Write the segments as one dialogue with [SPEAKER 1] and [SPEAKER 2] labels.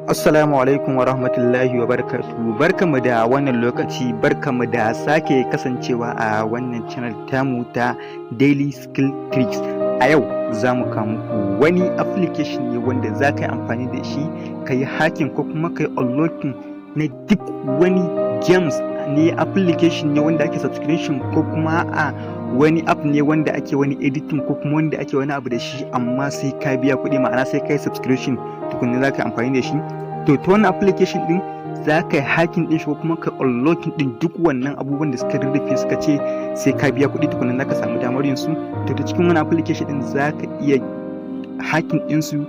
[SPEAKER 1] Assalamu alaikum wa rahmatullahi wa barakatuhu. Barkanmu da wannan lokaci, barkanmu da sake kasancewa a wannan channel tamu ta Daily Skill Tricks. A yau za mu kawo muku wani application ne wanda za ka yi amfani da shi ka yi hacking ko kuma ka yi unlocking na duk wani games ne. Application ne wanda ake subscription ko kuma a wani app ne wanda ake wani editing ko kuma wanda ake wani abu da shi amma sai ka biya kuɗi, ma'ana sai ka yi subscription tukunna za ka yi amfani da shi. To ta wannan application din za ka yi hacking din shi ko kuma ka unlocking din duk wannan abubuwan da suka rurrufe suka ce sai ka biya kuɗi tukunna za ka samu damar yin su. To ta cikin wannan application din za ka iya hacking din su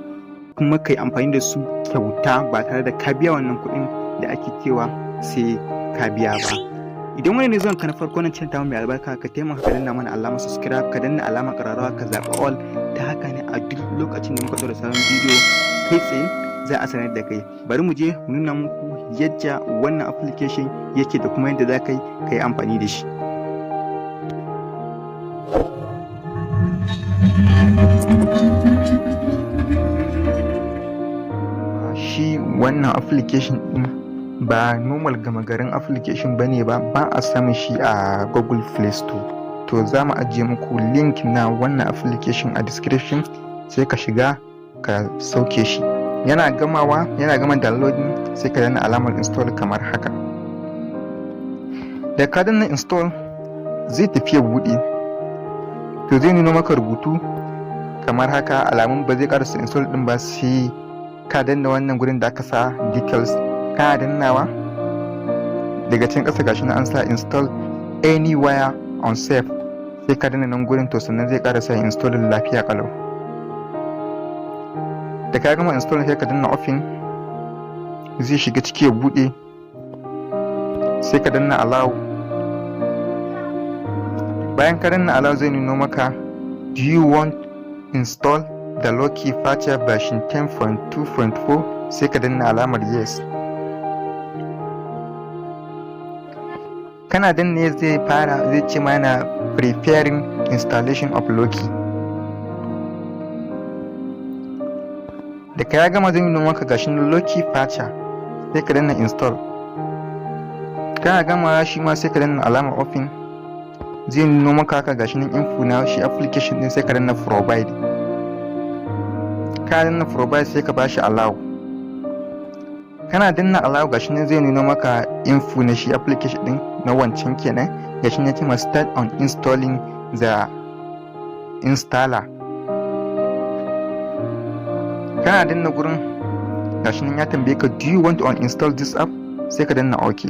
[SPEAKER 1] kuma ka yi amfani da su kyauta ba tare da ka biya wannan kuɗin da ake cewa sai ka biya ba. Idan wani ne zuwan ka na farko nan channel ta mai albarka, ka taimaka ka danna mana alamar subscribe, ka danna alamar kararrawa, ka zaɓi all. Ta haka ne a duk lokacin da muka ɗora sabon bidiyo kai tsaye za a sanar da kai. Bari mu je mu nuna muku yadda wannan application yake da kuma yadda za ka yi amfani da shi. Shi wannan application din ba normal gama garin application bane ba a samun shi a Google Play Store. To za mu ajiye muku link na wannan application a description, sai ka shiga ka sauke shi. Yana gama downloading sai ka danna alamar install kamar haka. Da ka danna install zai tafi ya buɗe, to zai nuna maka rubutu kamar haka, alamun ba zai karasa install din ba sai ka danna wannan gurin da aka sa details. Kana dannawa daga cikin ƙasa gashi na an sa install anywhere on safe, sai ka danna nan gurin, to sannan zai karasa install lafiya kalau. Da ka gama install sai ka danna open, zai shiga ciki ya bude, sai ka danna allow. Bayan ka danna allow zai nuno maka do you want install the Loki feature version 10.2.4, sai ka danna alamar yes. Kana danne zai ce mana preparing installation of Loki. Da ka ya gama zai nuna maka gashin Loki feature, sai ka danna install. Kana gama shi ma sai ka danna alamar open, zai nuna maka haka gashin info na shi application din, sai ka danna provide. Ka danna provide sai ka bashi allow. Kana danna allow gashin zai nuna maka info na shi application din na wancan kenan, gashin ya ce ma start on installing the installer. Kana danna gurin gashin ya tambaye ka do you want to uninstall this app, sai ka danna ok.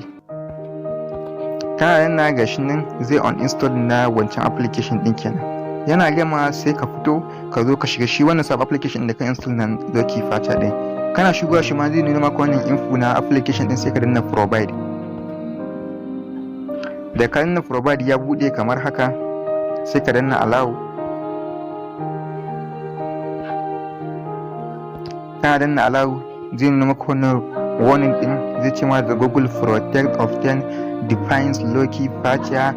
[SPEAKER 1] Kana danna gashin nan zai uninstall na wancan application din kenan. Yana gama sai ka fito ka zo ka shiga shi wannan sub application da ka install nan Loki feature din. Kana shigowa shi ma zai nuna maka wannan info na application din, sai ka danna provide. Da ka danna provide ya bude kamar haka, sai ka danna allow. Kana danna allow zai nuna maka wannan warning din, zai ce ma the Google Protect of 10 defines Loki feature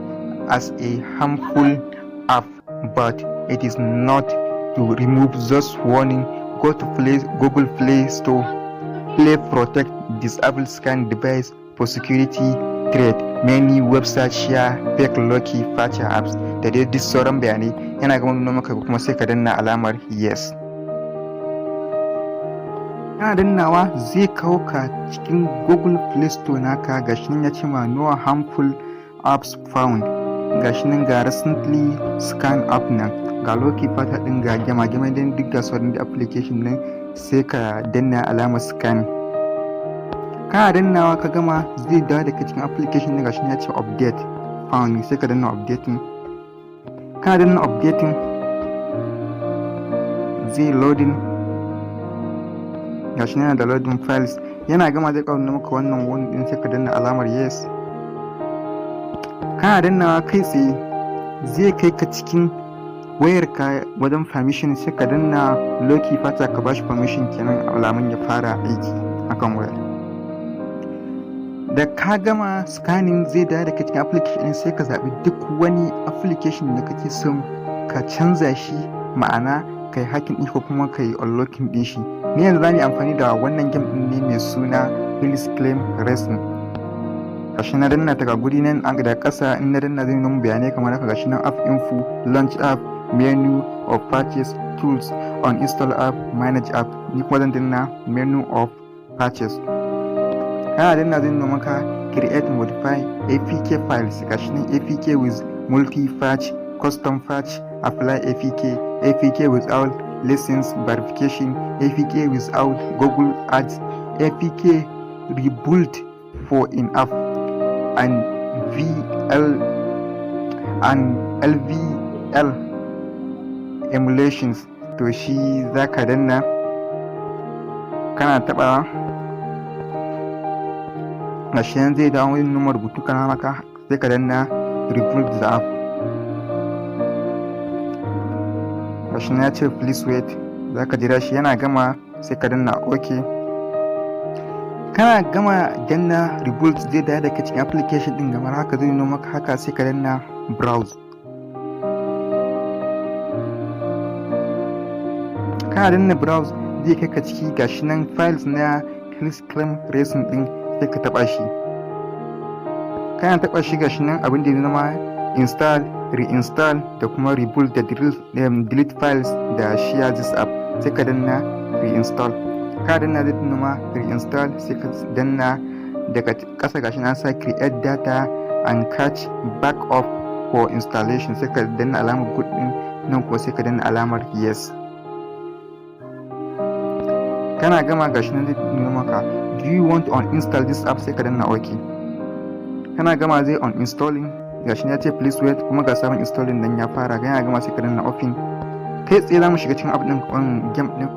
[SPEAKER 1] as a harmful app, but it is not. To remove those warning, go to Google Play Store, Play Protect, disable scan device for security threat. Many websites share fake Loki feature apps da dai duk sauran bayanai. Yana gama nuna maka kuma sai ka danna alamar yes. Kana dannawa zai kawo ka cikin Google Play Store naka, gashi nan ya ce ma no harmful apps found. Gashi nan ga recently scan app nan, ga Loki feature din, ga gama din duk ga sauran application nan, sai ka danna alamar scan. Kana dannawa ka gama zai dawo daga cikin application din, gashi ya ce update found, sai ka danna updating. Kana danna updating zai loading, gashi yana da loading files. Yana gama zai kawo maka wannan wani din, sai ka danna alamar yes. Kana dannawa kai tsaye zai kai ka cikin wayarka wajen permission, sai ka danna Loki feature ka bashi permission kenan, alamun ya fara aiki akan wayar. Da ka gama scanning zai dawo daga cikin application, sai ka zaɓi duk wani application da kake son ka canza shi, ma'ana kai hacking ɗin ko kuma kai unlocking ɗin shi. Ni yanzu za mu yi amfani da wannan game ɗin ne mai suna Please Claim Racing. Gashi na danna ta ga guri nan an da ƙasa, in na danna zai nuna bayanai kamar haka. Gashi nan app info, launch app, menu of purchase, tools, uninstall app, manage app. Ni kuma zan danna menu of purchase. Kana danna zai nuna maka create modify apk files. Gashi nan apk with multi-patch, custom patch, apply apk without license verification, apk without Google Ads, apk rebuild for in-app and LVL emulations. To shi zaka danna, kana taɓa gashi nan zai dawo wani numar rubutu kana maka, sai ka danna rebuild the app. Gashi nan ya ce please wait, zaka jira shi yana gama sai ka danna ok. Kana gama danna rebuild zai dawo daga cikin application din kamar haka, zai nuna maka haka sai ka danna browse. Kana danna browse zai kai ka ciki. Gashi nan files na Please Claim Racing din sai ka taba shi. Kana taba shi gashi nan abin da ya nuna install, reinstall da kuma rebuild da delete files da share this app. Sai ka danna reinstall. Ka danna zai nuna reinstall, sai ka danna daga ƙasa gashi nan sa create data and catch backup for installation. Sai ka danna alamar good din nan ko sai ka danna alamar yes. Kana gama gashi nan zai nuna maka do you want to uninstall this app, sai ka danna ok. Kana gama zai uninstalling, gashi nan ya ce please wait, kuma ga sabon installing nan ya fara. Kana gama sai ka danna open. Kai tsaye za mu shiga cikin app din game din.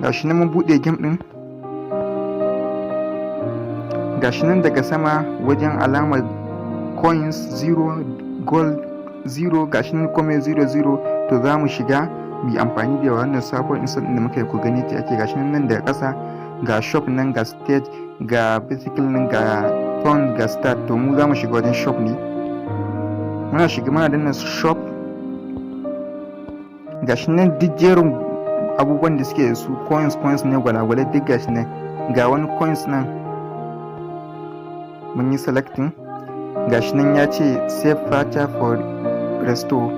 [SPEAKER 1] Gashi nan mun bude game din. Gashi nan daga sama wajen alamar coins 0, gold 0, gashi nan kuma 00. To za mu shiga mu amfani da wannan sabon install din da muka yi, ku gani ta ake. Gashi nan daga ƙasa ga shop nan, ga stage, ga physical nan, ga phone, ga start. To mu za mu shiga wajen shop ne. Muna shiga mana danna shop. Gashi nan duk jerin abubuwan da suke da su coins ne, gwalagwalai duk gashi nan. Ga wani coins nan mun yi selecting. Gashi nan ya ce save feature for restore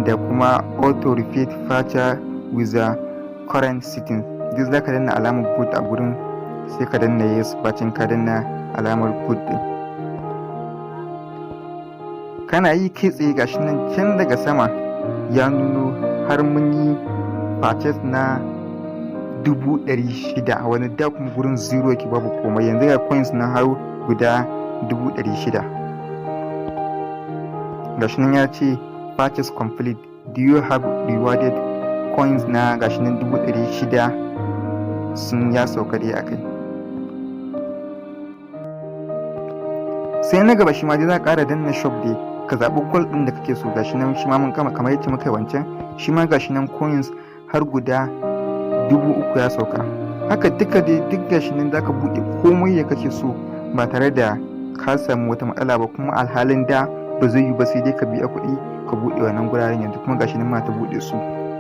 [SPEAKER 1] da kuma auto repeat feature with the current setting. Duk zaka danna alamar good a gurin, sai ka danna yes bacin ka danna alamar good din. Kana yi kai tsaye gashi nan can daga sama ya nuno har mun yi purchase na 600,000, wani da kuma gurin 0 yake babu komai. Yanzu ga coins na har guda 600,000. Gashi nan ya ce purchase complete, do you have rewarded coins na gashi nan 600,000 sun ya sauka dai akai. Sai na gaba shi ma dai za ka ƙara danna shop dai ka zaɓi gold ɗin da kake so. Gashi nan shi ma mun kama kamar yadda muka yi wancan, shi ma gashi nan coins har guda 3,000 ya sauka. Haka duka dai duk gashi nan zaka buɗe komai ya kake so ba tare da ka samu wata matsala ba, kuma alhalin da ba zai yi ba sai dai ka biya kuɗi ka buɗe wannan guraren. Yanzu kuma gashi nan ma ta buɗe su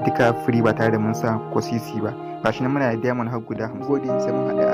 [SPEAKER 1] duka free ba tare da mun sa ko sisi ba. Gashi nan muna da diamond har guda 50. Sai mun haɗa